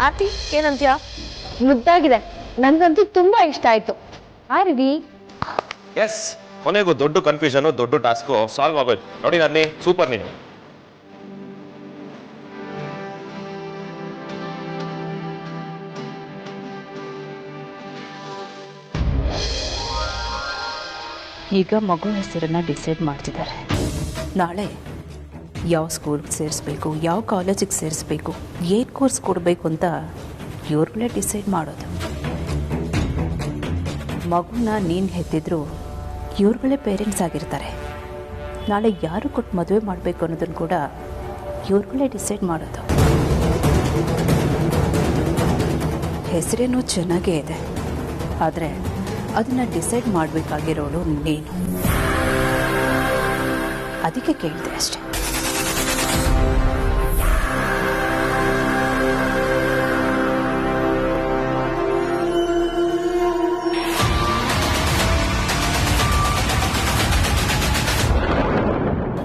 ಆರ್ತಿ ಏನಂತೀಯ? ಮುದ್ದಾಗಿದೆ, ನನ್ಗಂತೂ ತುಂಬಾ ಇಷ್ಟ ಆಯ್ತು. ಆರ್ವಿ ಎಸ್, ಕೊನೆಗೂ ದೊಡ್ಡ ಕನ್ಫ್ಯೂಷನ್, ದೊಡ್ಡ ಟಾಸ್ಕು ಸಾಲ್ವ್ ಆಗೋಯ್ತು ನೋಡಿ. ನನ್ನಿ ಸೂಪರ್ ನೀನು. ಈಗ ಮಗು ಹೆಸರನ್ನು ಡಿಸೈಡ್ ಮಾಡ್ತಿದ್ದಾರೆ. ನಾಳೆ ಯಾವ ಸ್ಕೂಲ್ಗೆ ಸೇರಿಸ್ಬೇಕು, ಯಾವ ಕಾಲೇಜಿಗೆ ಸೇರಿಸ್ಬೇಕು, ಏನು ಕೋರ್ಸ್ ಕೊಡಬೇಕು ಅಂತ ಇವ್ರುಗಳೇ ಡಿಸೈಡ್ ಮಾಡೋದು. ಮಗುನ ನೀನು ಹೆತ್ತಿದ್ರು ಇವ್ರುಗಳೇ ಪೇರೆಂಟ್ಸ್ ಆಗಿರ್ತಾರೆ. ನಾಳೆ ಯಾರು ಕೊಟ್ಟು ಮದುವೆ ಮಾಡಬೇಕು ಅನ್ನೋದನ್ನು ಕೂಡ ಇವ್ರುಗಳೇ ಡಿಸೈಡ್ ಮಾಡೋದು. ಹೆಸರೇನೋ ಚೆನ್ನಾಗೇ ಇದೆ, ಆದರೆ ಅದನ್ನು ಡಿಸೈಡ್ ಮಾಡಬೇಕಾಗಿರೋಳು ನೀನು. ಅದಕ್ಕೆ ಕೇಳಿದೆ ಅಷ್ಟೆ.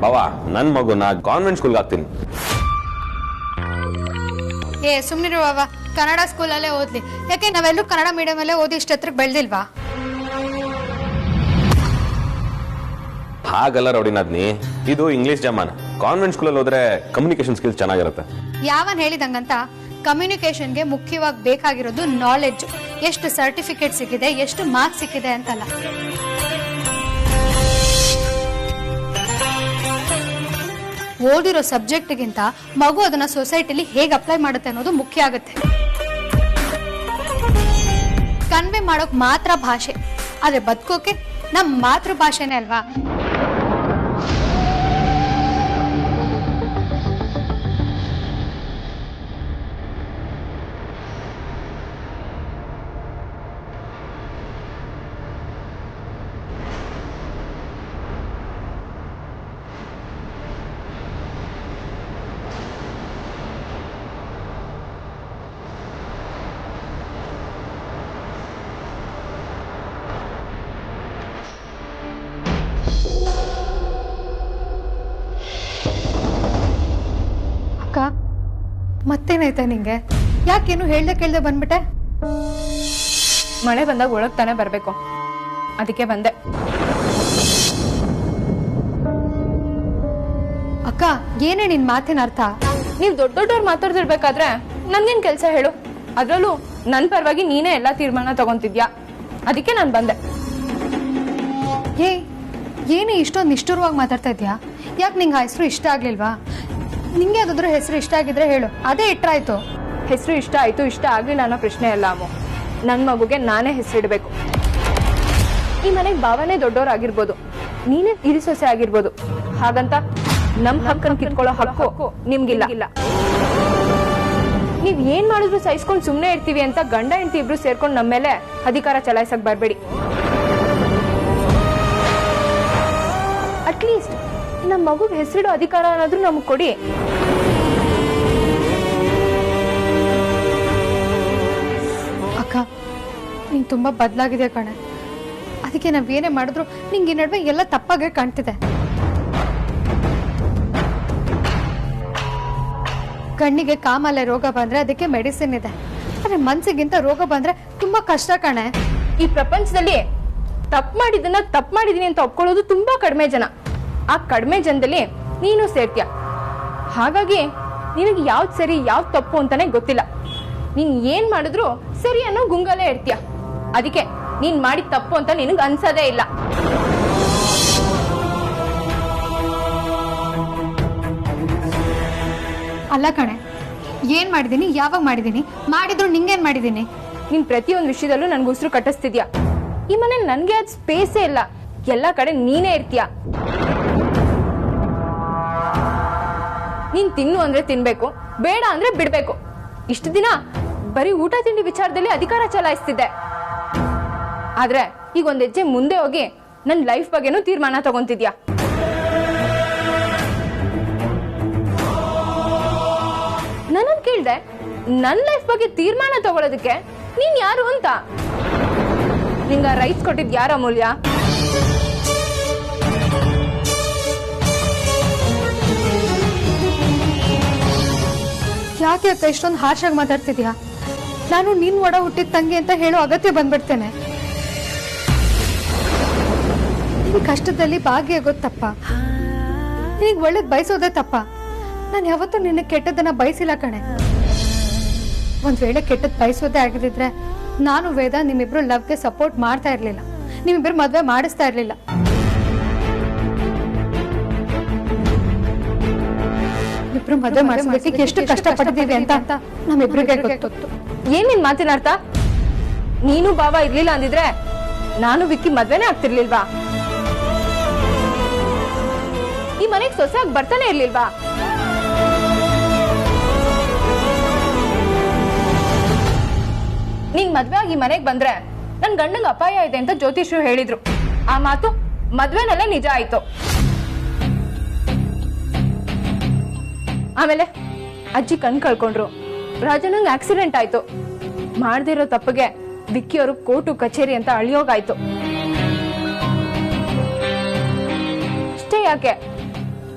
ಬಾವಾ, ನನ್ನ ಮಗುನ ಕಾನ್ವೆಂಟ್ ಸ್ಕೂಲ್ಗೆ ಹಾಕ್ತೀನಿ. ಸುಮ್ಮನಿರು ಬಾಬಾ, ಕನ್ನಡ ಸ್ಕೂಲಲ್ಲೇ ಓದ್ಲಿ. ಯಾಕೆ ನಾವೆಲ್ಲರೂ ಕನ್ನಡ ಮೀಡಿಯಮಲ್ಲೇ ಓದಿ ಇಷ್ಟ ಹತ್ರಕ್ಕೆ ಬೆಳೆದಿಲ್ವಾ? ಹಾಗಲ್ಲ ರೌಡಿನಾದ್ನಿ, ಇದು ಇಂಗ್ಲಿಷ್ ಜಮಾನ. ಕಾನ್ವೆಂಟ್ ಸ್ಕೂಲಲ್ಲಿ ಹೋದ್ರೆ ಕಮ್ಯುನಿಕೇಶನ್ ಸ್ಕಿಲ್ಸ್ ಚೆನ್ನಾಗಿರುತ್ತೆ. ಯಾವನ್ ಹೇಳಿದಂಗಂತ ಕಮ್ಯುನಿಕೇಶನ್ಗೆ ಮುಖ್ಯವಾಗಿ ಬೇಕಾಗಿರೋದು ನಾಲೆಡ್ಜ್. ಎಷ್ಟು ಸರ್ಟಿಫಿಕೇಟ್ ಸಿಕ್ಕಿದೆ, ಎಷ್ಟು ಮಾರ್ಕ್ಸ್ ಸಿಕ್ಕಿದೆ ಅಂತಲ್ಲ. ಓದಿರೋ ಸಬ್ಜೆಕ್ಟ್ಗಿಂತ ಮಗು ಅದನ್ನ ಸೊಸೈಟಿಲಿ ಹೇಗೆ ಅಪ್ಲೈ ಮಾಡುತ್ತೆ ಅನ್ನೋದು ಮುಖ್ಯ ಆಗುತ್ತೆ. ಕನ್ವೆ ಮಾಡೋಕ್ ಮಾತ್ರ ಭಾಷೆ, ಆದ್ರೆ ಬದುಕೋಕೆ ನಮ್ಮ ಮಾತೃಭಾಷೆನೇ ಅಲ್ವಾ? ಅಕ್ಕ, ಮತ್ತೇನಾಯ್ತಾ ನಿಂಗೆ? ಯಾಕೇನು ಹೇಳ್ದೆ ಕೇಳ್ದೆ ಬಂದ್ಬಿಟ್ಟೆ? ಮಳೆ ಬಂದಾಗ ಒಳಗ್ ತಾನೇ ಬರ್ಬೇಕು, ಅದಕ್ಕೆ ಬಂದೆ. ಅಕ್ಕ, ಏನೇ ನಿನ್ ಮಾತಿನ ಅರ್ಥ? ನೀವ್ ದೊಡ್ಡವ್ರು ಮಾತಾಡ್ತಿರ್ಬೇಕಾದ್ರೆ ನನ್ಗೇನ್ ಕೆಲ್ಸ ಹೇಳು? ಅದ್ರಲ್ಲೂ ನನ್ ಪರವಾಗಿ ನೀನೇ ಎಲ್ಲಾ ತೀರ್ಮಾನ ತಗೊಂತಿದ್ಯಾ, ಅದಕ್ಕೆ ನಾನ್ ಬಂದೆ. ಏನೇ ಇಷ್ಟೊಂದು ನಿಷ್ಠುರವಾಗಿ ಮಾತಾಡ್ತಾ ಇದ್ಯಾ? ಯಾಕೆ ನಿಂಗೆ ಆ ಹೆಸರು ಇಷ್ಟ ಆಗ್ಲಿಲ್ವಾ? ನಿಂಗೆ ಯಾವ್ದಾದ್ರು ಹೆಸರು ಇಷ್ಟ ಆಗಿದ್ರೆ ಹೇಳು, ಅದೇ ಇಟ್ರಾಯ್ತು. ಹೆಸರು ಇಷ್ಟ ಆಯ್ತು ಇಷ್ಟ ಆಗ್ಲಿಲ್ಲ ಅನ್ನೋ ಪ್ರಶ್ನೆ ಅಲ್ಲ ಅಮ್ಮ. ನನ್ ಮಗುಗೆ ನಾನೇ ಹೆಸರಿಡ್ಬೇಕು. ಈ ಮನೆಗೆ ಭಾವನೆ ದೊಡ್ಡವರಾಗಿರ್ಬೋದು, ನೀನೇ ಹಿರಿ ಸೊಸೆ ಆಗಿರ್ಬೋದು, ಹಾಗಂತ ನಮ್ ಹಕ್ಕನ್ನು ಕಿತ್ಕೊಳ್ಳೋ ಹಕ್ಕು ನಿಮ್ಗಿಲ್ಲ. ನೀವ್ ಏನ್ ಮಾಡಿದ್ರು ಸಹಿಸ್ಕೊಂಡು ಸುಮ್ನೆ ಇರ್ತೀವಿ ಅಂತ ಗಂಡ ಹೆಂಡತಿ ಇಬ್ರು ಸೇರ್ಕೊಂಡು ನಮ್ಮ ಮೇಲೆ ಅಧಿಕಾರ ಚಲಾಯಿಸಕ್ ಬರ್ಬೇಡಿ. ಅಟ್ಲೀಸ್ಟ್ ನಮ್ಮ ಮಗುಗೆ ಹೆಸರಿಡೋ ಅಧಿಕಾರ ಅನ್ನೋದ್ರು ನಮಗ್ ಕೊಡಿ. ಅಕ್ಕ, ನೀನ್ ತುಂಬಾ ಬದಲಾಗಿದೆ ಕಣೆ. ಅದಕ್ಕೆ ನಾವೇನೇ ಮಾಡಿದ್ರು ನಿಂಗೆ ಈ ನಡುವೆ ಎಲ್ಲ ತಪ್ಪಾಗೆ ಕಾಣ್ತಿದೆ. ಕಣ್ಣಿಗೆ ಕಾಮಾಲೆ ರೋಗ ಬಂದ್ರೆ ಅದಕ್ಕೆ ಮೆಡಿಸಿನ್ ಇದೆ, ಆದ್ರೆ ಮನ್ಸಿಗಿಂತ ರೋಗ ಬಂದ್ರೆ ತುಂಬಾ ಕಷ್ಟ ಕಣೆ. ಈ ಪ್ರಪಂಚದಲ್ಲಿ ತಪ್ಪು ಮಾಡಿದೀನಿ ಅಂತ ಒಪ್ಕೊಳ್ಳೋದು ತುಂಬಾ ಕಡಿಮೆ ಜನ. ಆ ಕಡಿಮೆ ಜನದಲ್ಲಿ ನೀನು ಸೇರ್ತೀಯ. ಹಾಗಾಗಿ ನಿನಗೆ ಯಾವ್ದು ಸರಿ ಯಾವ್ದು ತಪ್ಪು ಅಂತಾನೆ ಗೊತ್ತಿಲ್ಲ. ನೀನ್ ಏನ್ ಮಾಡಿದ್ರು ಸರಿ ಅನ್ನೋ ಗುಂಗಲೇ ಇರ್ತೀಯ. ಅದಕ್ಕೆ ನೀನ್ ಮಾಡಿದ ತಪ್ಪು ಅಂತ ನಿನಗೆ ಅನ್ಸೋದೇ ಇಲ್ಲ. ಅಲ್ಲ ಕಣೆ, ಏನ್ ಮಾಡಿದೀನಿ, ಯಾವಾಗ ಮಾಡಿದೀನಿ, ಮಾಡಿದ್ರು ನಿಂಗೇನ್ ಮಾಡಿದೀನಿ? ನೀನ್ ಪ್ರತಿಯೊಂದು ವಿಷಯದಲ್ಲೂ ನನ್ಗೆ ಉಸಿರು ಕಟ್ಟಿಸ್ತಿದ್ಯಾ. ಈ ಮನೇಲಿ ನನ್ಗೆ ಅದ್ ಸ್ಪೇಸೇ ಇಲ್ಲ, ಎಲ್ಲಾ ಕಡೆ ನೀನೇ ಇರ್ತೀಯ. ನೀನ್ ತಿನ್ನು ಅಂದ್ರೆ ತಿನ್ಬೇಕು, ಬೇಡ ಅಂದ್ರೆ ಬಿಡ್ಬೇಕು. ಇಷ್ಟು ದಿನ ಬರೀ ಊಟ ತಿಂಡಿ ವಿಚಾರದಲ್ಲಿ ಅಧಿಕಾರ ಚಲಾಯಿಸ್ತಿದ್ದೆ. ಆದ್ರೆ ಈಗ ಒಂದ್ ಹೆಜ್ಜೆ ಮುಂದೆ ಹೋಗಿ ನನ್ ಲೈಫ್ ಬಗ್ಗೆನೂ ತೀರ್ಮಾನ ತಗೊಂತಿದ್ಯಾ. ನನ್ನನ್ ಕೇಳ್ದೆ ನನ್ ಲೈಫ್ ಬಗ್ಗೆ ತೀರ್ಮಾನ ತಗೊಳ್ಳೋದಕ್ಕೆ ನೀನ್ ಯಾರು ಅಂತ. ನಿಂಗ ರೈಟ್ಸ್ ಕೊಟ್ಟಿದ್ ಯಾರ ಅಮೂಲ್ಯ? ಯಾಕೆ ಅಕ್ಕ ಇಷ್ಟೊಂದು ಹಾರ್ಷಾಗಿ ಮಾತಾಡ್ತಿದ್ಯಾ? ನಾನು ನಿನ್ ಒಡ ಹುಟ್ಟಿದ ತಂಗಿ ಅಂತ ಹೇಳೋ ಅಗತ್ಯ ಬಂದ್ಬಿಡ್ತೇನೆ. ನಿನ್ ಕಷ್ಟದಲ್ಲಿ ಭಾಗಿಯಾಗೋದು ತಪ್ಪ, ನಿನಗೆ ಒಳ್ಳೇದ್ ಬಯಸೋದೇ ತಪ್ಪ. ನಾನು ಯಾವತ್ತೂ ನಿನ್ನ ಕೆಟ್ಟದನ್ನ ಬಯಸಿಲ್ಲ ಕಣೆ. ಒಂದ್ ವೇಳೆ ಕೆಟ್ಟದ್ ಬಯಸೋದೇ ಆಗಿದ್ರೆ ನಾನು ವೇದ ನಿಮ್ಮಿಬ್ರು ಲವ್ಗೆ ಸಪೋರ್ಟ್ ಮಾಡ್ತಾ ಇರ್ಲಿಲ್ಲ, ನಿಮ್ಮಿಬ್ರು ಮದ್ವೆ ಮಾಡಿಸ್ತಾ ಇರ್ಲಿಲ್ಲ. ಇಬ್ರು ಮದ್ವೆ ಮಾಡಿಸೋದಕ್ಕೆ ಎಷ್ಟು ಕಷ್ಟ ಪಡ್ತೀವಿ ಅಂತ ನಮ್ಮಿಬ್ರಿಗೆ ಗೊತ್ತು. ಏನ್ ನಿನ್ ಮಾತಿನ ಅರ್ಥ? ನೀನು ಭಾವ ಇರ್ಲಿಲ್ಲ ಅಂದಿದ್ರೆ ನಾನು ವಿಕ್ಕಿ ಮದ್ವೆನೇ ಆಗ್ತಿರ್ಲಿಲ್ವಾ? ಈ ಮನೆಗ್ ಸೊಸೆಯಾಗಿ ಬರ್ತಾನೆ ಇರ್ಲಿಲ್ವಾ? ನೀನ್ ಮದ್ವೆ ಆಗಿ ಮನೆಗ್ ಬಂದ್ರೆ ನನ್ ಗಂಡಂಗ್ ಅಪಾಯ ಇದೆ ಅಂತ ಜ್ಯೋತಿಷ್ರು ಹೇಳಿದ್ರು. ಆ ಮಾತು ಮದ್ವೆನಲ್ಲೇ ನಿಜ ಆಯ್ತು. ಆಮೇಲೆ ಅಜ್ಜಿ ಕಣ್ ಕಳ್ಕೊಂಡ್ರು, ರಾಜನಂಗ್ ಆಕ್ಸಿಡೆಂಟ್ ಆಯ್ತು. ಮಾಡ್ದಿರೋ ತಪ್ಪಿಗೆ ವಿಕ್ಕಿ ಅವರು ಕೋರ್ಟು ಕಚೇರಿ ಅಂತ ಅಳಿಯೋಗಾಯ್ತು. ಅಷ್ಟೇ ಯಾಕೆ,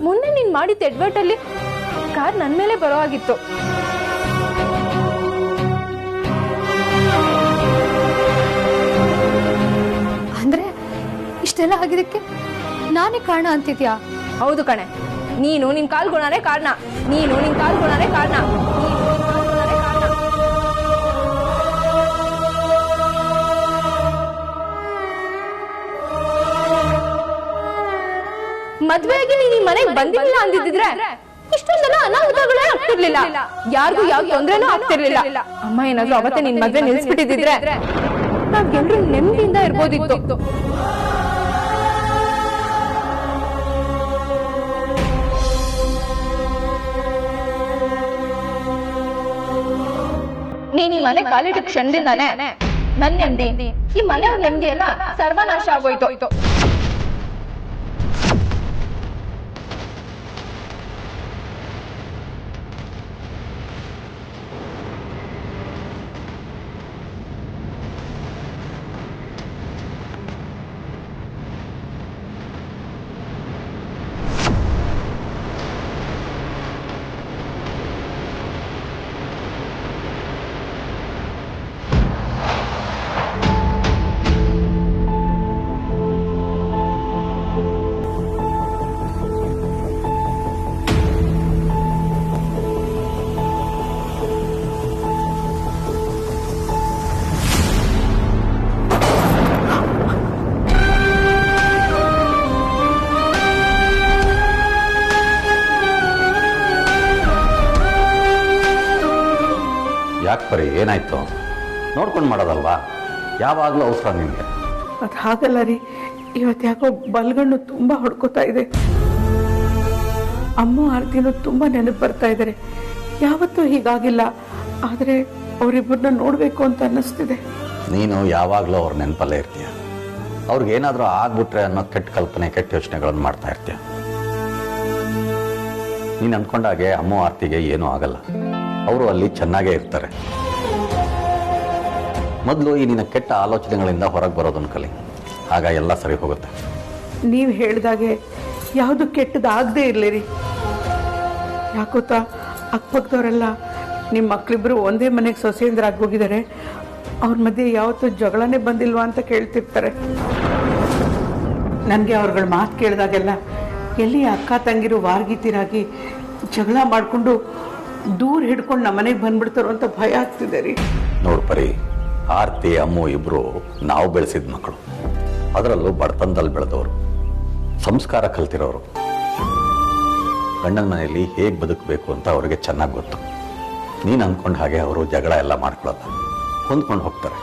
ಮೊನ್ನೆ ನೀನ್ ಮಾಡಿದ ಎಡ್ವರ್ಟ್ ಅಲ್ಲಿ ಕಾರ್ ನನ್ ಮೇಲೆ ಬರೋ ಆಗಿತ್ತು. ಅಂದ್ರೆ ಇಷ್ಟೆಲ್ಲ ಆಗಿದಕ್ಕೆ ನಾನೇ ಕಾರಣ ಅಂತಿದ್ಯಾ? ಹೌದು ಕಣೆ, ನೀನು ನಿನ್ ಕಾಲ್ಗುಣನೇ ಕಾರಣ. ನೀನು ನಿನ್ ಕಾಲ್ಗುಣನೇ ಕಾರಣ. ಮದ್ವೆಯಾಗಿ ನೀನ್ ಈ ಮನೆಗೆ ಬಂದಿಲ್ಲ ಅಂದಿದ್ರೆ ಇಷ್ಟೊಂದೆಲ್ಲ ಅನಾಹುತಗಳೇ ಆಗ್ತಿರ್ಲಿಲ್ಲ, ಯಾರಿಗೂ ಯಾವ ತೊಂದ್ರೆನೂ ಆಗ್ತಿರ್ಲಿಲ್ಲ. ಅಮ್ಮ ಏನಾದ್ರು ಅವತ್ತೇ ನಿನ್ ಮದ್ವೆ ನಿಲ್ಸ್ಬಿಟ್ಟಿದ್ರೆ ನಾವೆಲ್ಲರೂ ನೆಮ್ಮದಿಯಿಂದ ಇರ್ಬೋದಿತ್ತು. ನೀನ್ ಈ ಮನೆ ಕಾಲಿಟ್ಟ ಕ್ಷಣದಿಂದಾನೆ ನನ್ ನೆಮ್ಮದಿ, ಈ ಮನೆಯವ್ರ ನೆಮ್ಮದಿ ಎಲ್ಲ ಸರ್ವನಾಶ ಆಗೋಯ್ತು. ಯಾಕೆ ಪರಿ ಏನಾಯ್ತು? ನೋಡ್ಕೊಂಡು ಮಾಡೋದಲ್ವಾ, ಯಾವಾಗಲೂ ಅವಸರ ನಿಮಗೆ. ಅದು ಹಾಗಲ್ಲ ರೀ, ಇವತ್ತು ಯಾಕೋ ಬಲ್ಗಣ್ಣು ತುಂಬ ಹೊಡ್ಕೋತಾ ಇದೆ. ಅಮ್ಮ ಆರ್ತಿನೂ ತುಂಬ ನೆನಪು ಬರ್ತಾ ಇದ್ದಾರೆ. ಯಾವತ್ತೂ ಹೀಗಾಗಿಲ್ಲ, ಆದರೆ ಅವರಿಬ್ಬರನ್ನ ನೋಡಬೇಕು ಅಂತ ಅನ್ನಿಸ್ತಿದೆ. ನೀನು ಯಾವಾಗಲೂ ಅವ್ರ ನೆನಪಲ್ಲೇ ಇರ್ತೀಯ. ಅವ್ರಿಗೇನಾದರೂ ಆಗ್ಬಿಟ್ರೆ ಅನ್ನೋ ಕೆಟ್ಟ ಕಲ್ಪನೆ, ಕೆಟ್ಟ ಯೋಚನೆಗಳನ್ನು ಮಾಡ್ತಾ ಇರ್ತೀಯ. ನೀನು ಅಂದ್ಕೊಂಡಾಗೆ ಅಮ್ಮ ಆರ್ತಿಗೆ ಏನೂ ಆಗಲ್ಲ, ಅವರು ಅಲ್ಲಿ ಚೆನ್ನಾಗೇ ಇರ್ತಾರೆ. ಮೊದಲು ಈ ನಿನ್ನ ಕೆಟ್ಟ ಆಲೋಚನೆಗಳಿಂದ ಹೊರಗೆ ಬರೋದನ್ನು ಕಲಿ, ಆಗ ಎಲ್ಲ ಸರಿ ಹೋಗುತ್ತೆ. ನೀವು ಹೇಳಿದಾಗೆ ಯಾವುದು ಕೆಟ್ಟದಾಗದೇ ಇರಲಿ ರೀ. ಯಾಕೋತಾ ಅಕ್ಕಪಕ್ಕದವರೆಲ್ಲ ನಿಮ್ಮ ಮಕ್ಕಳಿಬ್ರು ಒಂದೇ ಮನೆಗೆ ಸೊಸೆಯಂದ್ರಾಗಿ ಹೋಗಿದ್ದಾರೆ, ಅವ್ರ ಮಧ್ಯೆ ಯಾವತ್ತೂ ಜಗಳನೇ ಬಂದಿಲ್ವಾ ಅಂತ ಕೇಳ್ತಿರ್ತಾರೆ. ನನಗೆ ಅವ್ರಗಳ ಮಾತು ಕೇಳಿದಾಗೆಲ್ಲ ಎಲ್ಲಿ ಅಕ್ಕ ತಂಗಿರು ವಾರ್ಗೀತಿರಾಗಿ ಜಗಳ ಮಾಡಿಕೊಂಡು ದೂರ ಹಿಡ್ಕೊಂಡು ನಮ್ಮ ಮನೆಗೆ ಬಂದ್ಬಿಡ್ತಾರೋ ಅಂತ ಭಯ ಆಗ್ತಿದೆ ರೀ. ನೋಡು ಪರಿ, ಆರ್ತಿ ಅಮ್ಮು ಇಬ್ಬರು ನಾವು ಬೆಳೆಸಿದ ಮಕ್ಕಳು, ಅದರಲ್ಲೂ ಬಡತನದಲ್ಲಿ ಬೆಳೆದವರು, ಸಂಸ್ಕಾರ ಕಲ್ತಿರೋರು. ಗಂಡನ ಮನೆಯಲ್ಲಿ ಹೇಗೆ ಬದುಕಬೇಕು ಅಂತ ಅವರಿಗೆ ಚೆನ್ನಾಗಿ ಗೊತ್ತು. ನೀನು ಅಂದ್ಕೊಂಡ ಹಾಗೆ ಅವರು ಜಗಳ ಎಲ್ಲ ಮಾಡ್ಕೊಳ್ಳಲ್ಲ, ಹೊಂದ್ಕೊಂಡು ಹೋಗ್ತಾರೆ.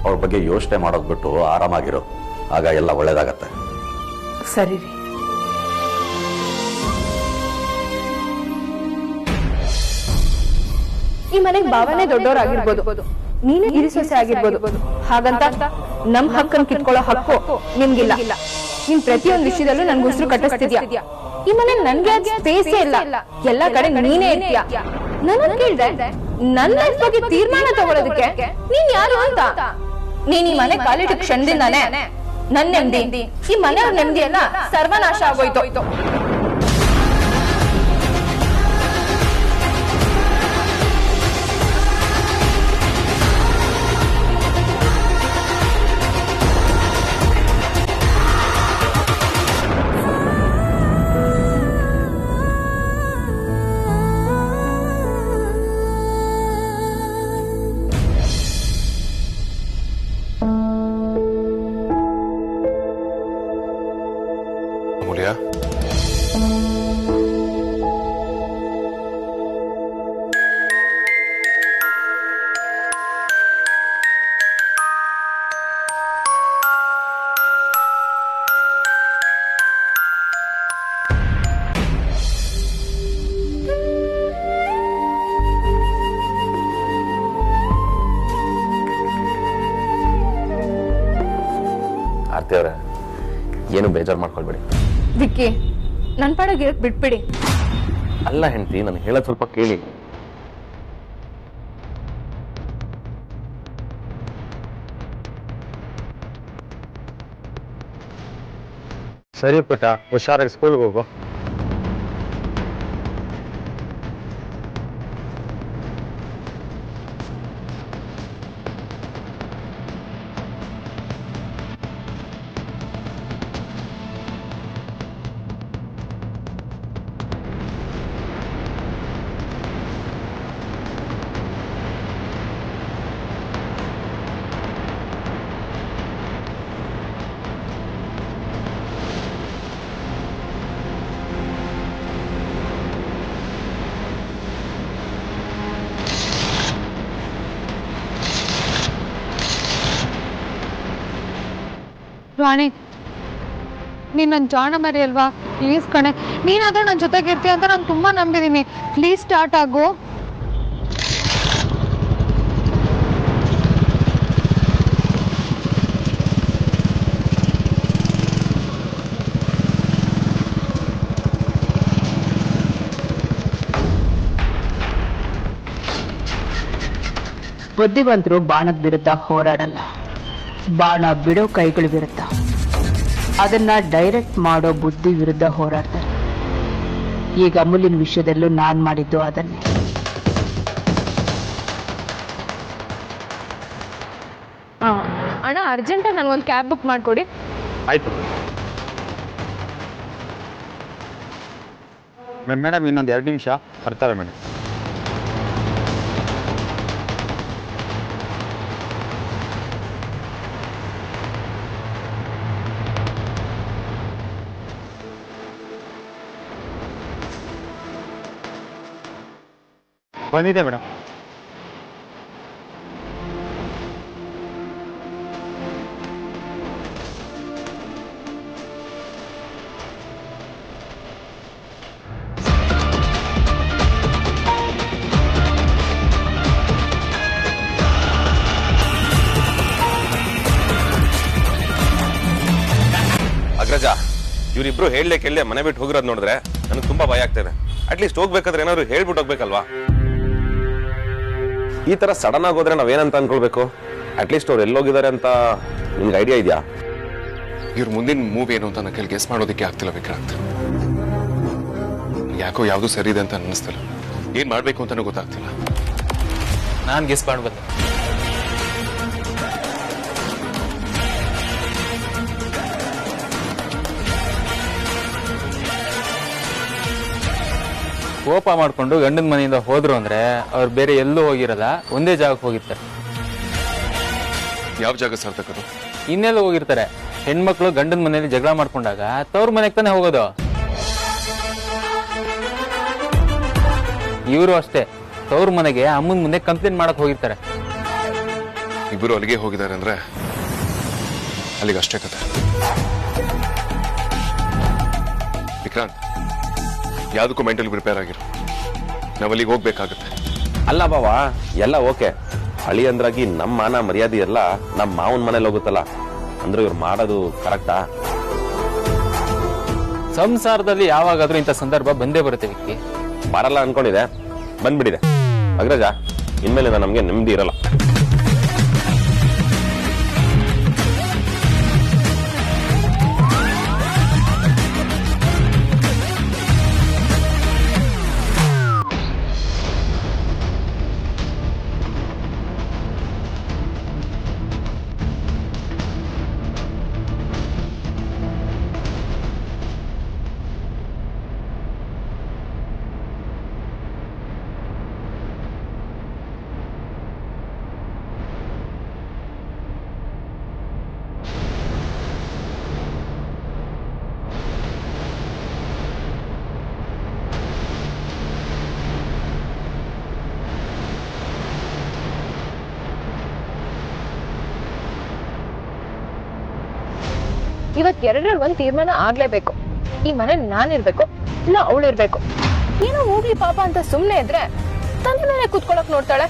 ಅವ್ರ ಬಗ್ಗೆ ಯೋಚನೆ ಮಾಡೋದು ಬಿಟ್ಟು ಆರಾಮಾಗಿರೋ, ಆಗ ಎಲ್ಲ ಒಳ್ಳೇದಾಗತ್ತೆ. ಸರಿ ರೀ. ಈ ಮನೆಗೆ ಭಾವನೆ ದೊಡ್ಡವರಾಗಿರ್ಬೋದು, ನೀನೇ ಹಿರಿಸೊಸೆ ಆಗಿರ್ಬೋದು, ಹಾಗಂತ ನಮ್ ಹಕ್ಕನ್ನು ಕಿತ್ಕೊಳ್ಳೋ ಹಕ್ಕು ನಿಮ್ಗಿಲ್ಲ. ನೀನ್ ಪ್ರತಿಯೊಂದು ವಿಷಯದಲ್ಲೂ ನನ್ಗೆ ಉಸಿರು ಕಟ್ಟಿಸ್ತಿದ್ಯಾ. ಈ ಮನೆ ನನ್ಗೆ ಸ್ಪೇಸೇ ಇಲ್ಲ, ಎಲ್ಲಾ ಕಡೆ ನೀನೇ ಇರ್ತೀಯ. ನನ್ನ ಕೇಳ್ದೆ ನನ್ನ ಲೈಫ್ ಬಗ್ಗೆ ತೀರ್ಮಾನ ತಗೊಳ್ಳೋದಕ್ಕೆ ನೀನ್ ಯಾರು ಅಂತ. ನೀನ್ ಈ ಮನೆ ಕಾಲಿಟ್ಟ ಕ್ಷಣದಿಂದಾನೆ ನನ್ ನೆಮ್ಮದಿ, ಈ ಮನೆಯವ್ರ ನೆಮ್ಮದಿ ಎಲ್ಲ ಸರ್ವನಾಶ ಆಗೋಯ್ತು. ಆರ್ತಿ ಅವರೇ, ಏನು ಬೇಜಾರು ಮಾಡ್ಕೊಳ್ಬೇಡಿ. ವಿಕ್ಕಿ, ನನ್ನ ಪಾಡಿಗೆ ಇರಕ್ ಬಿಟ್ಬಿಡಿ. ಅಲ್ಲ ಹೆಂಡತಿ, ನಾನು ಹೇಳೋದು ಸ್ವಲ್ಪ ಕೇಳಿ. ಸರಿ ಪುಟ್ಟ, ಹುಷಾರಾಗಿ ಸ್ಕೂಲ್ಗೆ ಹೋಗು. ರಾಣಿ, ನೀನು ನನ್ನ ಜಾಣ ಮರಿ ಅಲ್ವಾ? ಪ್ಲೀಸ್ ಕಣೆ, ನೀನಾದ್ರೂ ನನ್ನ ಜೊತೆಗೆ ಇರ್ತೀಯ ಅಂತ ನಾನು ತುಂಬ ನಂಬಿದ್ದೀನಿ. ಪ್ಲೀಸ್ ಸ್ಟಾರ್ಟ್ ಆಗು. ಬುದ್ಧಿವಂತರು ಬಾಣದ ವಿರುದ್ಧ ಹೋರಾಡಲ್ಲ, ಬಾಣ ಬಿಡೋ ಕೈಗಳ ವಿರುದ್ಧ, ಅದನ್ನ ಡೈರೆಕ್ಟ್ ಮಾಡೋ ಬುದ್ಧಿ ವಿರುದ್ಧ ಹೋರಾಡ್ತಾರೆ. ಈಗ ಅಮೂಲ್ಯನ ವಿಷಯದಲ್ಲೂ ನಾನ್ ಮಾಡಿದ್ದು ಅದನ್ನೇ. ಅಣ್ಣ, ಅರ್ಜೆಂಟಾಗಿ ನನಗೊಂದು ಕ್ಯಾಬ್ ಬುಕ್ ಮಾಡಿಕೊಡಿ. ಆಯ್ತು ಮೇಡಮ್, ಇನ್ನೊಂದು 2 ನಿಮಿಷ ಬರ್ತಾರೆ ಮೇಡಮ್. ಬಂದಿದೆ ಮೇಡಮ್. ಅಗ್ರಜ, ಇವರಿಬ್ರು ಹೇಳಲೆ ಕೇಳಲೆ ಮನೆ ಬಿಟ್ಟು ಹೋಗಿರೋದು ನೋಡಿದ್ರೆ ನನಗೆ ತುಂಬಾ ಭಯ ಆಗ್ತಿದೆ. ಅಟ್ಲೀಸ್ಟ್ ಹೋಗ್ಬೇಕಾದ್ರೆ ಏನಾದ್ರು ಹೇಳ್ಬಿಟ್ಟು ಹೋಗ್ಬೇಕಲ್ವಾ? ಈ ತರ ಸಡನ್ ಆಗಿ ಹೋದ್ರೆ ನಾವೇನಂತ ಅನ್ಕೊಳ್ಬೇಕು? ಅಟ್ಲೀಸ್ಟ್ ಅವ್ರು ಎಲ್ಲೋಗಿದ್ದಾರೆ ಅಂತ ನಿಮ್ಗೆ ಐಡಿಯಾ ಇದೆಯಾ? ಇವ್ರ ಮುಂದಿನ ಮೂವ್ ಏನು ಅಂತ ನನ್ನ ಕೈಲಿ ಗೆಸ್ ಮಾಡೋದಕ್ಕೆ ಆಗ್ತಿಲ್ಲ ವಿಕ್ರಾಂತ್. ಯಾಕೋ ಯಾವುದು ಸರಿ ಇದೆ ಅಂತ ಅನ್ನಿಸ್ತಿಲ್ಲ. ಏನ್ ಮಾಡ್ಬೇಕು ಅಂತಾನೂ ಗೊತ್ತಾಗ್ತಿಲ್ಲ. ನಾನು ಗೆಸ್ ಮಾಡ್ಬಂದೆ. ಕೋಪ ಮಾಡ್ಕೊಂಡು ಗಂಡನ ಮನೆಯಿಂದ ಹೋದ್ರು ಅಂದ್ರೆ ಅವ್ರು ಬೇರೆ ಎಲ್ಲೂ ಹೋಗಿರಲ್ಲ, ಒಂದೇ ಜಾಗಕ್ಕೆ ಹೋಗಿರ್ತಾರೆ. ಯಾವ ಜಾಗ ಸಾರ್ಥಕದು? ಇನ್ನೆಲ್ಲ ಹೋಗಿರ್ತಾರೆ. ಹೆಣ್ಮಕ್ಳು ಗಂಡನ ಮನೆಯಲ್ಲಿ ಜಗಳ ಮಾಡ್ಕೊಂಡಾಗ ತವ್ರ ಮನೆಗೆ ತಾನೇ ಹೋಗೋದು. ಇವರು ಅಷ್ಟೇ, ತವ್ರ ಮನೆಗೆ ಅಮ್ಮನ ಮುಂದೆ ಕಂಪ್ಲೇಂಟ್ ಮಾಡಕ್ ಹೋಗಿರ್ತಾರೆ. ಇಬ್ಬರು ಅಲ್ಲಿಗೆ ಹೋಗಿದ್ದಾರೆ ಅಂದ್ರೆ ಅಲ್ಲಿಗೆ ಅಷ್ಟೇ ಕತೆ. ವಿಕ್ರಾಂತ್, ಯಾವುದಕ್ಕೂ ಮೆಂಟಲಿ ಪ್ರಿಪೇರ್ ಆಗಿರು. ನಾವು ಅಲ್ಲಿಗೆ ಹೋಗ್ಬೇಕಾಗತ್ತೆ. ಅಲ್ಲ ಬಾವ, ಎಲ್ಲ ಓಕೆ. ಹಳಿ ಅಂದ್ರಾಗಿ ನಮ್ಮ ಮಾನ ಮರ್ಯಾದೆ ಎಲ್ಲ ನಮ್ಮ ಮಾವನ ಮನೇಲಿ ಹೋಗುತ್ತಲ್ಲ, ಅಂದ್ರೆ ಇವ್ರು ಮಾಡೋದು ಕರೆಕ್ಟಾ? ಸಂಸಾರದಲ್ಲಿ ಯಾವಾಗಾದ್ರೂ ಇಂಥ ಸಂದರ್ಭ ಬಂದೇ ಬರುತ್ತೆ ವಿಕ್ಕಿ. ಬರಲ್ಲ ಅನ್ಕೊಂಡಿದೆ, ಬಂದ್ಬಿಟ್ಟಿದೆ. ಅಗ್ರಜ, ಇನ್ಮೇಲೆ ನಮ್ಗೆ ನೆಮ್ಮದಿ ಇರಲ್ಲ. ಇವತ್ ಎರಡರಲ್ಲಿ ಒಂದ್ ತೀರ್ಮಾನ ಆಗ್ಲೇಬೇಕು. ಈ ಮನೇಲಿ ನಾನಿರ್ಬೇಕು ಇಲ್ಲ ಅವಳಿರ್ಬೇಕು. ಏನೋ ಹೋಗ್ಲಿ ಪಾಪ ಅಂತ ಸುಮ್ನೆ ಇದ್ರೆ ತಂದೆ ಮೇಲೆ ಕುತ್ಕೊಳಕ್ ನೋಡ್ತಾಳೆ.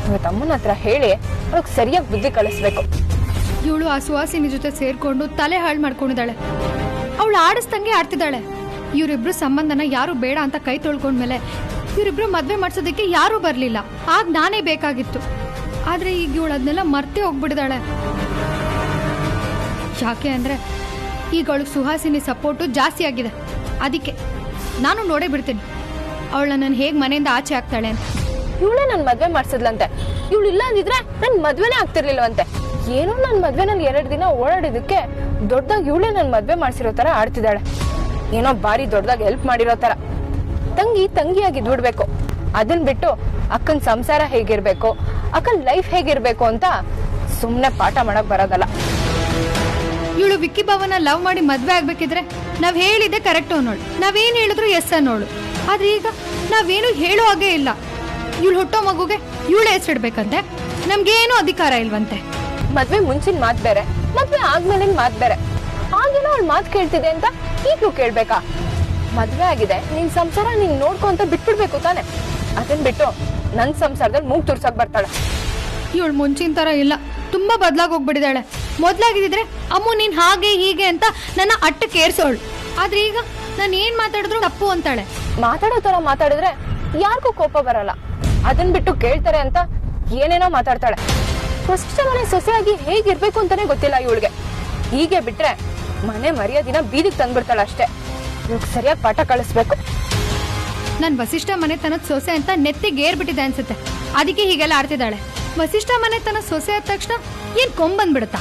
ಇವತ್ತು ಅಮ್ಮನ ಹತ್ರ ಹೇಳಿ ಅವಳಿಗೆ ಸರಿಯಾಗಿ ಬುದ್ಧಿ ಕಲಿಸ್ಬೇಕು. ಇವಳು ಆ ಸುಹಾಸಿನಿ ಜೊತೆ ಸೇರ್ಕೊಂಡು ತಲೆ ಹಾಳು ಮಾಡ್ಕೊಂಡಿದ್ದಾಳೆ. ಅವಳು ಆಡಿಸ್ದಂಗೆ ಆಡ್ತಿದ್ದಾಳೆ. ಇವರಿಬ್ರು ಸಂಬಂಧನ ಯಾರು ಬೇಡ ಅಂತ ಕೈ ತೊಳ್ಕೊಂಡ್ಮೇಲೆ ಇವರಿಬ್ರು ಮದ್ವೆ ಮಾಡ್ಸೋದಕ್ಕೆ ಯಾರೂ ಬರ್ಲಿಲ್ಲ. ಆಗ ನಾನೇ ಬೇಕಾಗಿತ್ತು. ಆದ್ರೆ ಈಗ ಇವಳು ಅದನ್ನೆಲ್ಲ ಮರ್ತೇ ಹೋಗ್ಬಿಡಿದಾಳೆ. ಯಾಕೆ ಅಂದ್ರೆ ಈಗ ಅವಳಿಗೆ ಸುಹಾಸಿನಿ ಸಪೋರ್ಟು ಜಾಸ್ತಿ ಆಗಿದೆ. ಅದಕ್ಕೆ ನಾನು ನೋಡೇ ಬಿಡ್ತೀನಿ ಅವಳನ್ನ ನಾನು ಹೇಗ್ ಮನೆಯಿಂದ ಆಚೆ ಆಗ್ತಾಳೆ ಅಂತ. ಇವಳೇ ನನ್ ಮದ್ವೆ ಮಾಡ್ಸದ್ಲಂತೆ. ಇವಳು ಇಲ್ಲ ಅಂದಿದ್ರೆ ನನ್ ಮದ್ವೆನೇ ಆಗ್ತಿರ್ಲಿಲ್ವಂತೆ. ಏನೋ ನನ್ ಮದ್ವೆನಲ್ಲಿ 2 ದಿನ ಓಡಾಡಿದಕ್ಕೆ ದೊಡ್ಡದಾಗಿ ಇವಳೇ ನನ್ ಮದ್ವೆ ಮಾಡ್ಸಿರೋ ತರ ಆಡ್ತಿದ್ದಾಳೆ. ಏನೋ ಬಾರಿ ದೊಡ್ಡದಾಗಿ ಹೆಲ್ಪ್ ಮಾಡಿರೋ ತರ. ತಂಗಿಯಾಗಿ ದುಡ್ಬೇಕು. ಅದನ್ ಬಿಟ್ಟು ಅಕ್ಕನ್ ಸಂಸಾರ ಹೇಗಿರ್ಬೇಕು, ಅಕ್ಕನ್ ಲೈಫ್ ಹೇಗಿರ್ಬೇಕು ಅಂತ ಸುಮ್ನೆ ಪಾಠ ಮಾಡಕ್ ಬರೋದಲ್ಲ. ಇವಳು ವಿಕ್ಕಿ ಭಾವನ ಲವ್ ಮಾಡಿ ಮದ್ವೆ ಆಗ್ಬೇಕಿದ್ರೆ ನಾವ್ ಹೇಳಿದ್ದೆ ಕರೆಕ್ಟ್ ಅನ್ನೋಳು, ನಾವೇನ್ ಹೇಳಿದ್ರು ಎಸ್ ಅನ್ನೋಳು. ಆದ್ರೆ ಈಗ ನಾವೇನು ಹೇಳೋ ಹಾಗೆ ಇಲ್ಲ. ಇವಳು ಹುಟ್ಟೋ ಮಗುಗೆ ಇವಳೇ ಹೆಸರಿಡ್ಬೇಕಂತೆ, ನಮ್ಗೇನು ಅಧಿಕಾರ ಇಲ್ವಂತೆ. ಮದ್ವೆ ಮುಂಚಿನ ಮಾತ್ ಬೇರೆ, ಮದ್ವೆ ಆದ್ಮೇಲಿನ ಮಾತ್ ಬೇರೆ. ಆಗೇನೋ ಅವಳು ಮಾತ್ ಕೇಳ್ತಿದೆ ಅಂತ ಈಗ್ಲೂ ಕೇಳ್ಬೇಕಾ? ಮದ್ವೆ ಆಗಿದೆ, ನಿನ್ ಸಂಸಾರ ನೀನ್ ನೋಡ್ಕೊಂತ ಬಿಟ್ಬಿಡ್ಬೇಕು ತಾನೆ. ಅದನ್ ಬಿಟ್ಟು ನನ್ ಸಂಸಾರದಲ್ಲಿ ಮೂಗ್ ತುರ್ಸಕ್ ಬರ್ತಾಳೆ. ಇವಳು ಮುಂಚಿನ ತರ ಇಲ್ಲ, ತುಂಬಾ ಬದ್ಲಾಗ್ ಹೋಗ್ಬಿಟ್ಟಿದ್ದಾಳೆ. ಮೊದ್ಲಾಗಿದ್ರೆ ಅಮ್ಮು ನೀನ್ ಹಾಗೆ ಹೀಗೆ ಅಂತ ನನ್ನ ಅಟ್ಟಕ್ಕೆ ಏರ್ಸೋಳು. ಆದ್ರೆ ಈಗ ನಾನು ಏನ್ ಮಾತಾಡಿದ್ರು ತಪ್ಪು ಅಂತಾಳೆ. ಮಾತಾಡೋ ತರ ಮಾತಾಡಿದ್ರೆ ಯಾರಿಗೂ ಕೋಪ ಬರಲ್ಲ. ಅದನ್ ಬಿಟ್ಟು ಕೇಳ್ತಾರೆ ಅಂತ ಏನೇನೋ ಮಾತಾಡ್ತಾಳೆ. ಫಸ್ಟ್ ಮನೆ ಸೊಸೆಯಾಗಿ ಹೇಗಿರ್ಬೇಕು ಅಂತಾನೆ ಗೊತ್ತಿಲ್ಲ ಇವಳಿಗೆ. ಹೀಗೆ ಬಿಟ್ರೆ ಮನೆ ಮರ್ಯಾದಿನ ಬೀದಿಗೆ ತಂದ್ಬಿಡ್ತಾಳೆ ಅಷ್ಟೇ. ಇವಾಗ ಸರಿಯಾಗಿ ಪಾಠ ಕಳಿಸ್ಬೇಕು. ನನ್ ವಸಿಷ್ಠ ಮನೆ ತನದ ಸೊಸೆ ಅಂತ ನೆತ್ತಿಗೆ ಏರ್ಬಿಟ್ಟಿದೆ ಅನ್ಸುತ್ತೆ. ಅದಕ್ಕೆ ಹೀಗೆಲ್ಲ ಆಡ್ತಿದ್ದಾಳೆ. ವಸಿಷ್ಠ ಮನೆ ತನ್ನ ಸೊಸೆ ಆದ ತಕ್ಷಣ ಏನ್ ಕೊಂಬಂದ್ಬಿಡುತ್ತಾ?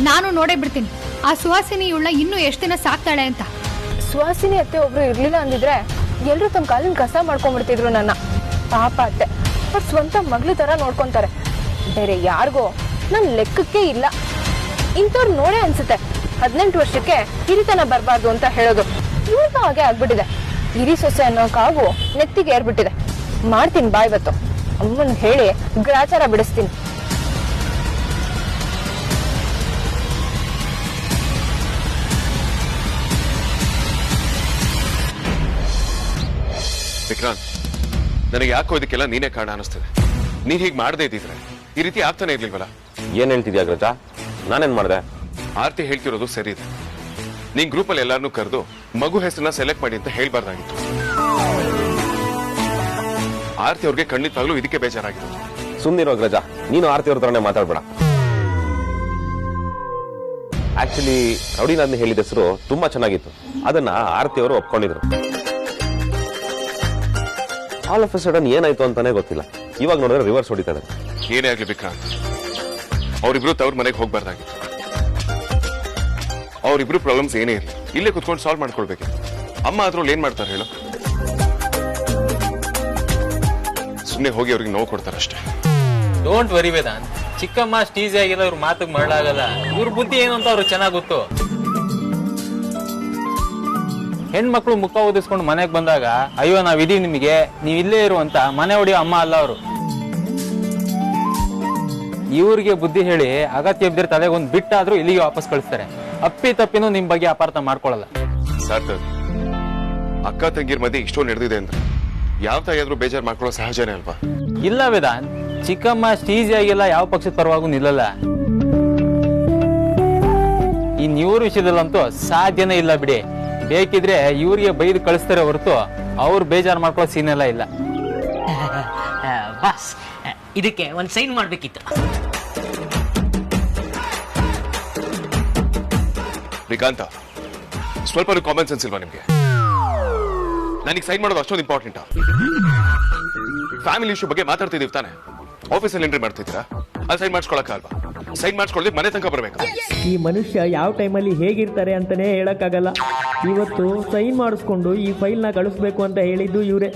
ನಾನು ನೋಡೇ ಬಿಡ್ತೀನಿ ಆ ಸುಹಾಸಿನಿ ಇವಳನ್ನ ಇನ್ನೂ ಎಷ್ಟು ದಿನ ಸಾಕ್ತಾಳೆ ಅಂತ. ಸುಹಾಸಿನಿ ಅತ್ತೆ ಒಬ್ರು ಇರ್ಲಿಲ್ಲ ಅಂದಿದ್ರೆ ಎಲ್ರು ತಮ್ಮ ಕಾಲಿನ ಕಸ ಮಾಡ್ಕೊಂಡ್ಬಿಡ್ತಿದ್ರು ನನ್ನ. ಪಾಪ ಅತ್ತೆ ಅವ್ರ ಸ್ವಂತ ಮಗ್ಳು ತರ ನೋಡ್ಕೊಂತಾರೆ. ಬೇರೆ ಯಾರಿಗೋ ನನ್ ಲೆಕ್ಕಕ್ಕೆ ಇಲ್ಲ. ಇಂಥವ್ರು ನೋಡೇ ಅನ್ಸುತ್ತೆ 18 ವರ್ಷಕ್ಕೆ ಹಿರಿತನ ಬರಬಾರ್ದು ಅಂತ ಹೇಳೋದು. ಇವ್ರಿಗೂ ಹಾಗೆ ಆಗ್ಬಿಟ್ಟಿದೆ. ಹಿರಿ ಸೊಸೆ ಅನ್ನೋ ಕಾವು ನೆತ್ತಿಗೆ ಏರ್ಬಿಟ್ಟಿದೆ. ಮಾಡ್ತೀನಿ ಬಾ ಇವತ್ತು ಅಮ್ಮನ್ ಹೇಳಿ ಗ್ರಾಚಾರ ಬಿಡಿಸ್ತೀನಿ. ವಿಕ್ರಾಂತ್, ನನಗೆ ಯಾಕೋ ಇದಕ್ಕೆಲ್ಲ ನೀನೇ ಕಾರಣ ಅನಿಸ್ತದೆ. ನೀನ್ ಹೀಗೆ ಮಾಡದೇ ಇದ್ದಿದ್ರೆ ಈ ರೀತಿ ಆಗ್ತಾನೆ ಇರ್ಲಿಲ್ವಲ್ಲ. ಏನ್ ಹೇಳ್ತಿದ್ಯಾ ಅಗ್ರಜ? ನಾನೇನ್ ಮಾಡ್ದೆ? ಆರ್ತಿ ಹೇಳ್ತಿರೋದು ಸರಿ ಇದೆ. ನೀನ್ ಗ್ರೂಪ್ ಅಲ್ಲಿ ಎಲ್ಲಾರನ್ನೂ ಕರೆದು ಮಗು ಹೆಸರನ್ನ ಸೆಲೆಕ್ಟ್ ಮಾಡಿ ಅಂತ ಹೇಳ್ಬಾರ್ದಾಗಿತ್ತು. ಆರ್ತಿ ಅವ್ರಿಗೆ ಖಂಡಿತವಾಗ್ಲೂ ಇದಕ್ಕೆ ಬೇಜಾರಾಗಿತ್ತು. ಸುಮ್ನಿರೋ ಅಗ್ರಜ, ನೀನು ಆರ್ತಿ ಅವ್ರ ತರನೇ ಮಾತಾಡ್ಬೇಡ. ಆಕ್ಚುಲಿ ರೌಡಿನಾದ್ನ ಹೇಳಿದ ಹೆಸರು ತುಂಬಾ ಚೆನ್ನಾಗಿತ್ತು. ಅದನ್ನ ಆರ್ತಿ ಅವರು ಒಪ್ಕೊಂಡಿದ್ರು. ಆಲ್ ಆಫ್ ಎ ಸಡನ್ ಏನಾಯ್ತು ಅಂತಾನೆ ಗೊತ್ತಿಲ್ಲ. ಇವಾಗ ನೋಡಿದ್ರೆ ರಿವರ್ಸ್ ಹೊಡಿತಾರೆ. ಏನೇ ಆಗ್ಲಿ ವಿಕ್ರಾಂತ್, ಅವರಿಬ್ರು ತವ್ರ ಮನೆಗೆ ಹೋಗ್ಬಾರ್ದಾಗಿತ್ತು. ಅವರಿಬ್ರು ಪ್ರಾಬ್ಲಮ್ಸ್ ಏನೇ ಇರಲಿ ಇಲ್ಲೇ ಕುತ್ಕೊಂಡು ಸಾಲ್ವ್ ಮಾಡ್ಕೊಳ್ಬೇಕಿತ್ತು. ಅಮ್ಮ ಅದ್ರಲ್ಲಿ ಏನ್ ಮಾಡ್ತಾರೆ ಹೇಳು? ಸುಮ್ಮನೆ ಹೋಗಿ ಅವ್ರಿಗೆ ನೋವು ಕೊಡ್ತಾರಷ್ಟೇ. ಡೋಂಟ್ ವರಿ ವೇದಾಂತ್, ಚಿಕ್ಕಮ್ಮ ಸ್ಟೀಸ್ ಆಗಿಲ್ಲ, ಇವ್ರ ಮಾತಿಗೆ ಮರಳಾಗಲ್ಲ. ಇವ್ರ ಬುದ್ಧಿ ಏನು ಅಂತ ಅವ್ರಿಗೆ ಚೆನ್ನಾಗ್ ಗೊತ್ತು. ಹೆಣ್ಮಕ್ಳು ಮುಖ ಓದಿಸ್ಕೊಂಡು ಮನೆಗೆ ಬಂದಾಗ ಅಯ್ಯೋ ನಾವಿದೀವಿ ನಿಮಗೆ, ನೀವ್ ಇಲ್ಲೇ ಇರು ಅಂತ ಮನೆ ಹೊಡಿಯೋ ಅಮ್ಮ ಅಲ್ಲ ಅವರು. ಇವ್ರಿಗೆ ಬುದ್ಧಿ ಹೇಳಿ ಅಗತ್ಯ ಇದ್ದರೆ ತಲೆಗೊಂದು ಬಿಟ್ಟಾದ್ರೂ ಇಲ್ಲಿಗೆ ವಾಪಸ್ ಕಳಿಸ್ತಾರೆ. ಅಪ್ಪಿ ತಪ್ಪಿನೂ ನಿಮ್ ಬಗ್ಗೆ ಅಪಾರ್ಥ ಮಾಡ್ಕೊಳ್ಳಲ್ಲ. ಸಾರ್ಥಕ್, ಅಕ್ಕ ತಂಗಿರ್ ಮಧ್ಯೆ ಇಷ್ಟೊಂದು ನಡೆದಿದೆ ಅಂದ್ರೆ ಯಾವ ತಾಯಿಯಾದ್ರೂ ಬೇಜಾರು ಮಾಡ್ಕೊಳ್ಳೋ ಸಹಜನೇ ಅಲ್ವಾ? ಇಲ್ಲ ವೇದಾಂತ್, ಚಿಕ್ಕಮ್ಮ ಸ್ಟೀಸಿಯಾಗಿಲ್ಲ, ಯಾವ ಪಕ್ಷದ ಪರವಾಗೂ ನಿಲ್ಲಲ್ಲ. ಇನ್ ಇವ್ರ ವಿಷಯದಲ್ಲಂತೂ ಸಾಧ್ಯನೇ ಇಲ್ಲ ಬಿಡಿ. ಬೇಕಿದ್ರೆ ಇವ್ರಿಗೆ ಬೈದು ಕಳಿಸ್ತಾರೆ ಹೊರತು ಅವ್ರು ಬೇಜಾರು ಮಾಡ್ಕೊಳ್ಳೋ ಸೀನ್ ಎಲ್ಲ ಇಲ್ಲ. ಬಾಸ್, ಇದಕ್ಕೆ ಒಂದು ಸೈನ್ ಮಾಡ್ಬೇಕಿತ್ತು. ಶ್ರೀಕಾಂತ, ಸ್ವಲ್ಪ ಕಾಮನ್ ಸೆನ್ಸ್ ಇಲ್ವಾ ನಿಮ್ಗೆ? ನನಗೆ ಸೈನ್ ಮಾಡೋದು ಅಷ್ಟೊಂದು ಇಂಪಾರ್ಟೆಂಟಾ? ಫ್ಯಾಮಿಲಿ ಇಶ್ಯೂ ಬಗ್ಗೆ ಮಾತಾಡ್ತಿದೀವಿ ತಾನೆ. ಆಫೀಸಲ್ಲಿ ಎಂಟ್ರಿ ಮಾಡ್ತಿದ್ದೀರಾ, ಅಲ್ಲಿ ಸೈನ್ ಮಾಡಿಸ್ಕೊಳಕ್ಕ ಅಲ್ವಾ? ಸೈನ್ ಮಾಡಿಸ್ಕೊಳ್ಳೋದಕ್ಕೆ ಮನೆ ತನಕ ಬರ್ಬೇಕು. ಈ ಮನುಷ್ಯ ಯಾವ ಟೈಮಲ್ಲಿ ಹೇಗಿರ್ತಾರೆ ಅಂತಾನೆ ಹೇಳಕ್ಕಾಗಲ್ಲ. ಇವತ್ತು ಸೈನ್ ಮಾಡಿಸ್ಕೊಂಡು ಈ ಫೈಲ್ನ ಕಳಿಸ್ಬೇಕು ಅಂತ ಹೇಳಿದ್ದು ಇವರೇ.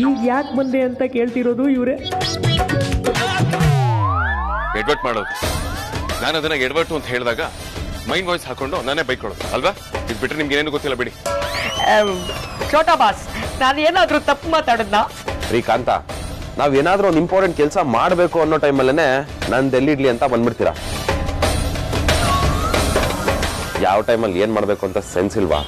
ಈಗ ಯಾಕೆ ಬಂದೆ ಅಂತ ಕೇಳ್ತಿರೋದು ಇವರೇ. ಎಡ್ವರ್ಟ್ ಮಾಡೋದು, ನಾನು ಅದನ್ನ ಎಡ್ವರ್ಟು ಅಂತ ಹೇಳಿದಾಗ ಮೈಂಡ್ ವಾಯ್ಸ್ ಹಾಕೊಂಡು ನಾನೇ ಬೈಕೊಳ್ಳೋದು ಅಲ್ವಾ? ಇದು ಬಿಟ್ರೆ ನಿಮ್ಗೆ ಏನೇನು ಗೊತ್ತಿಲ್ಲ ಬಿಡಿ. ಛೋಟಾ ಬಾಸ್, ನಾನು ಏನಾದ್ರೂ ತಪ್ಪು ಮಾತಾಡದ್ನಾ? ಶ್ರೀಕಾಂತ, ನಾವೇನಾದ್ರೂ ಒಂದು ಇಂಪಾರ್ಟೆಂಟ್ ಕೆಲಸ ಮಾಡಬೇಕು ಅನ್ನೋ ಟೈಮಲ್ಲೇನೆ ನಂದು ಎಲ್ಲಿಡ್ಲಿ ಅಂತ ಬಂದ್ಬಿಡ್ತೀರಾ. ಯಾವ ಟೈಮಲ್ಲಿ ಏನ್ ಮಾಡ್ಬೇಕು ಅಂತ ಸೆನ್ಸ್ ಇಲ್ವಾ?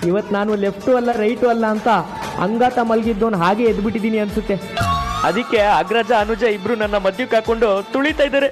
ಇವತ್ತು ನಾನು ಲೆಫ್ಟು ಅಲ್ಲ ರೈಟು ಅಲ್ಲ ಅಂತ ಅಂಗಾತ ಮಲಗಿದ್ದವನು ಹಾಗೆ ಎದ್ಬಿಟ್ಟಿದ್ದೀನಿ ಅನ್ಸುತ್ತೆ. ಅದಕ್ಕೆ ಅಗ್ರಜ ಅನುಜ ಇಬ್ರು ನನ್ನ ಮಧ್ಯಕ್ಕೆ ಹಾಕೊಂಡು ತುಳಿತಾ ಇದ್ದಾರೆ.